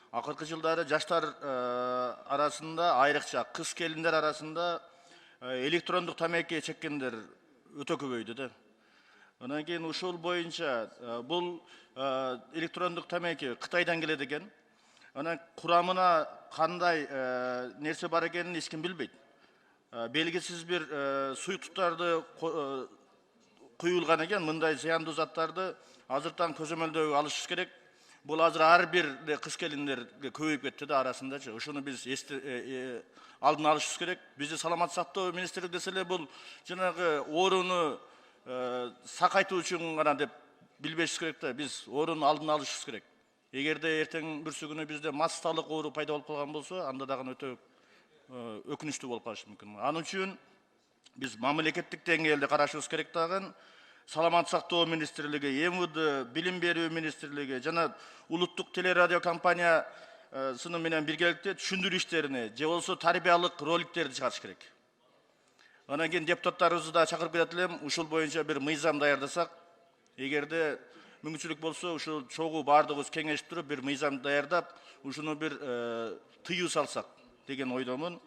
Akırкы жылдары жаштар арасында, айрыкча кыз келиндер арасында электрондук тамеки чеккендер өтө көбөйдү да. Анан кийин ушул боюнча бул электрондук тамеки Кытайдан келет экен. Анан курамына кандай нерсе бар экенин эч ким билбейт. Белгисиз бир суюктуктарды куюлган экен. Мындай зыяндуу заттарды азыртан көзөмөлдөө алышыбыз керек. Бул азыр ар бир кыз келиндерге көбөйүп кетти да арасындачы. Ушуну биз алдын алышыбыз керек. Бизди саламат сактоо министрлиги десе эле бул жанагы ооруну сакайтуу үчүн гана деп билбешибиз керек да. Биз ооруну алдын алышыбыз керек. Эгерде эртең бүрсү бизде массалык оору пайда болуп калган болсо, анда дагы өтө өкүнүчтүү болуп калышы мүмкүн. Анын үчүн биз мамлекеттик деңгээлде карашыбыз керек дагы. Саламат сактоо министрлиги, МВД, билим берүү министрлиги жана улуттук телерадио компаниясынын менен биргеликте түшүндүрүү иштерини же болбосо тарбиялык роликтерди чыгарыш керек. Анан кийин депутаттарыбызды да чакырып кетет элем, ушул боюнча бир мыйзам даярдасак, эгерде мүмкүнчүлүк болсо, ушул чогуу баардыгыбыз кеңешип туруп бир мыйзам даярдап, ушуну бир тыюу салсак деген ойдомун.